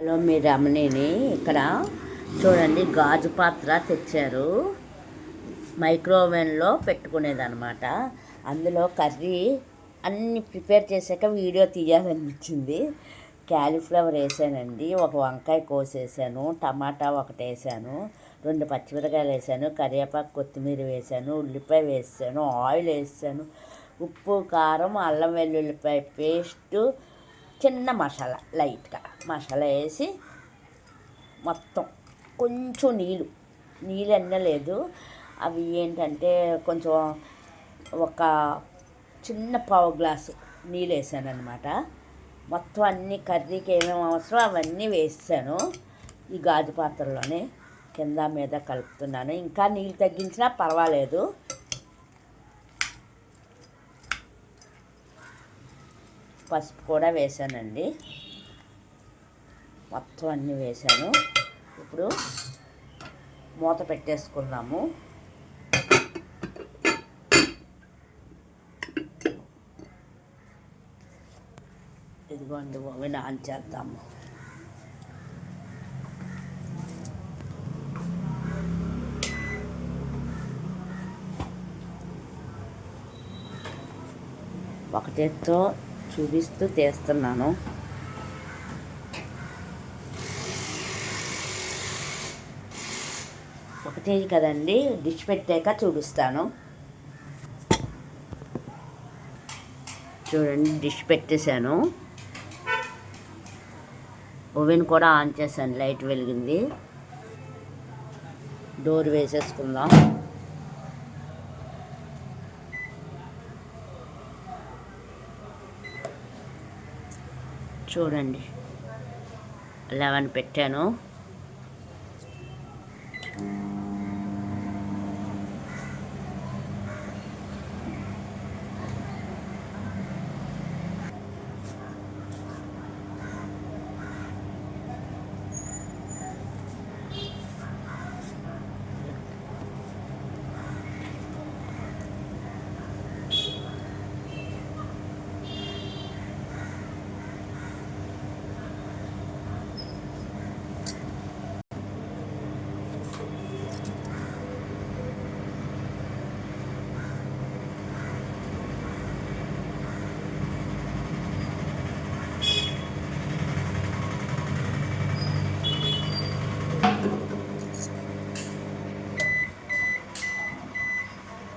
Hello మీ రమణిని ఇక్కడ చూడండి గాజు పాత్ర తెచ్చారు. మైక్రోవేవ్లో పెట్టుకునేదన్నమాట. అందులో కర్రీ అన్నీ ప్రిపేర్ చేశాక వీడియో తీయాలనిపించింది. క్యాలీఫ్లవర్ వేసానండి, ఒక వంకాయ కోసేసాను, టమాటా ఒకటి వేసాను, 2 పచ్చిమిరకాయలు వేసాను, కరివేపాకు కొత్తిమీర వేసాను, ఉల్లిపాయ వేసాను, ఆయిల్ వేసాను, ఉప్పు కారం అల్లం వెల్లుల్లిపాయ పేస్టు, చిన్న మసాలా లైట్గా మసాలా వేసి మొత్తం కొంచెం నీళ్ళు ఎన్నలేదు. అవి ఏంటంటే కొంచెం ఒక చిన్న పావు గ్లాసు నీళ్ళు వేసాను అనమాట. మొత్తం అన్ని కర్రీకి ఏమేమి అవసరం అవన్నీ వేసాను. ఈ గాజు పాత్రలోనే కింద మీద కలుపుతున్నాను. ఇంకా నీళ్ళు తగ్గించినా పర్వాలేదు. పసుపు కూడా వేసానండి. మొత్తం అన్నీ వేసాను. ఇప్పుడు మూత పెట్టేసుకుందాము. ఇదిగోండి ఓవెన్ ఆన్ చేద్దాము. ఒక చేత్తో చూపిస్తూ తీస్తున్నాను. ఒకటే కదండి, డిష్ పెట్టాక చూపిస్తాను. చూడండి డిష్ పెట్టేశాను. ఓవెన్ కూడా ఆన్ చేశాను, లైట్ వెలిగింది. డోర్ వేసేసుకుందాం. చూడండి 11 పెట్టాను.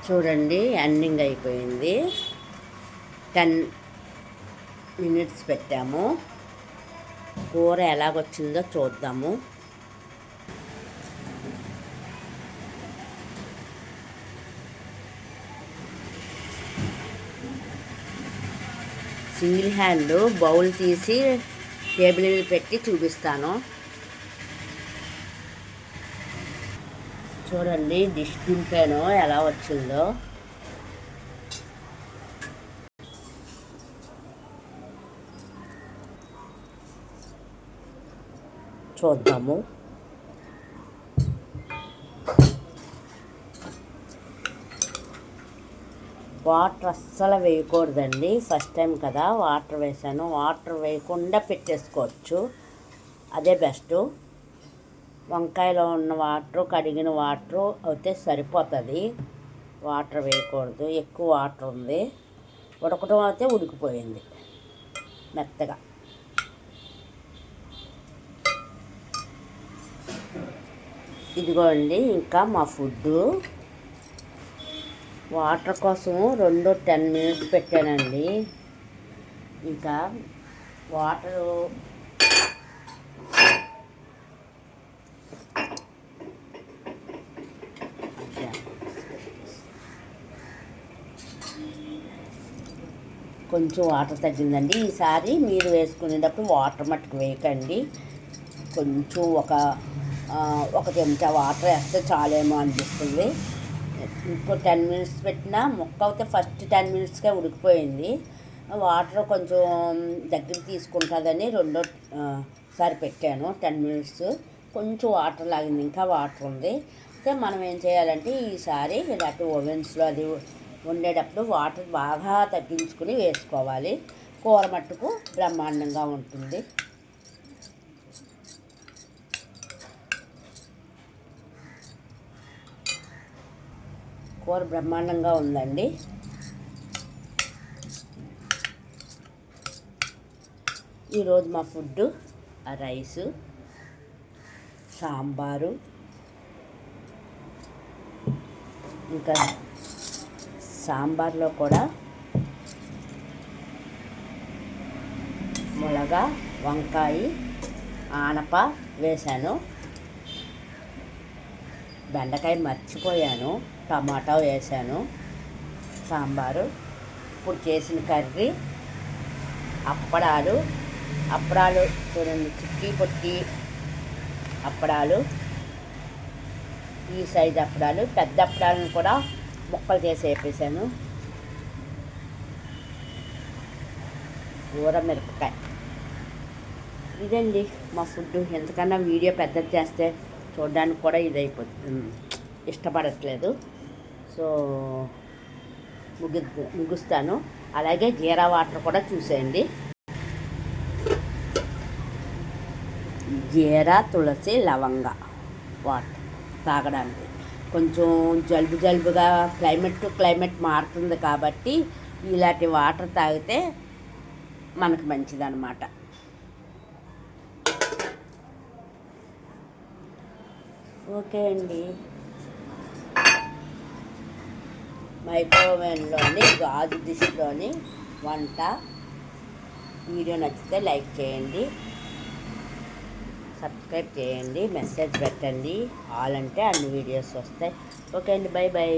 చూడండి ఎండింగ్ అయిపోయింది. 10 minutes పెట్టాము. కూర ఎలాగొచ్చిందో చూద్దాము. సింగిల్ హ్యాండ్ బౌల్ తీసి టేబుల్ మీద పెట్టి చూపిస్తాను. చూడండి డిష్ దింపాను ఎలా వచ్చిందో. చూద్దాము. వాటర్ అస్సలు వేయకూడదండి. ఫస్ట్ టైం కదా వాటర్ వేసాను. వాటర్ వేయకుండా పెట్టేసుకోవచ్చు, అదే బెస్ట్. వంకాయలో ఉన్న వాటరు కడిగిన వాటరు అయితే సరిపోతుంది. వాటర్ వేయకూడదు, ఎక్కువ వాటర్ ఉంది. ఉడకటం అయితే ఉడికిపోయింది మెత్తగా. ఇదిగోండి ఇంకా మా ఫుడ్డు. వాటర్ కోసం 10 minutes పెట్టానండి. ఇంకా వాటరు కొంచెం వాటర్ తగ్గిందండి. ఈసారి మీరు వేసుకునేటప్పుడు వాటర్ మట్టుకు వేయకండి. కొంచెం ఒక చెంచా వాటర్ వేస్తే చాలేమో అనిపిస్తుంది. ఇంకో 10 minutes పెట్టినా ముక్క అయితే ఫస్ట్ 10 minutesకే ఉడికిపోయింది. వాటర్ కొంచెం దగ్గర తీసుకుంటుందని రెండోసారి పెట్టాను. 10 minutes కొంచెం వాటర్ లాగింది, ఇంకా వాటర్ ఉంది. అయితే మనం ఏం చేయాలంటే ఈసారి ఇలాంటి ఓవెన్స్లో అది వండేటప్పుడు వాటర్ బాగా తగ్గించుకుని వేసుకోవాలి. కూర మట్టుకు బ్రహ్మాండంగా ఉంటుంది. కూర బ్రహ్మాండంగా ఉందండి. ఈరోజు మా ఫుడ్ రైసు, సాంబారు, ఇంకా సాంబార్లో కూడా ములగ, వంకాయ, ఆనప వేశాను. బెండకాయ మర్చిపోయాను, టమాటా వేసాను. సాంబారు, ఇప్పుడు చేసిన కర్రీ, అప్పడాలు చూడండి, చిక్కీ పొట్టి అప్పడాలు, ఈ సైజు అప్పడాలు. పెద్ద అప్పడాలను కూడా ముక్కలు చేసి వేపేసాను. కూర మిరపకాయ. ఇదండి మా ఫుడ్. ఎంతకన్నా వీడియో పెద్దది చేస్తే చూడడానికి కూడా ఇదైపోతుంది, ఇష్టపడట్లేదు. సో ముగిస్తాను. అలాగే జీరా వాటర్ కూడా చూసేయండి. జీరా, తులసి, లవంగ వాటర్ తాగడానికి. కొంచెం జలుబుగా క్లైమేట్ మారుతుంది కాబట్టి ఇలాంటి వాటర్ తాగితే మనకు మంచిదన్నమాట. ఓకే అండి. మైక్రోవేవ్లోని గాజు డిష్లోని వంట వీడియో నచ్చితే లైక్ చేయండి, సబ్స్క్రైబ్ చేయండి, మెసేజ్ పెట్టండి. ఆల్ అంటే అన్ని వీడియోస్ వస్తాయి. ఓకే అండి, బై.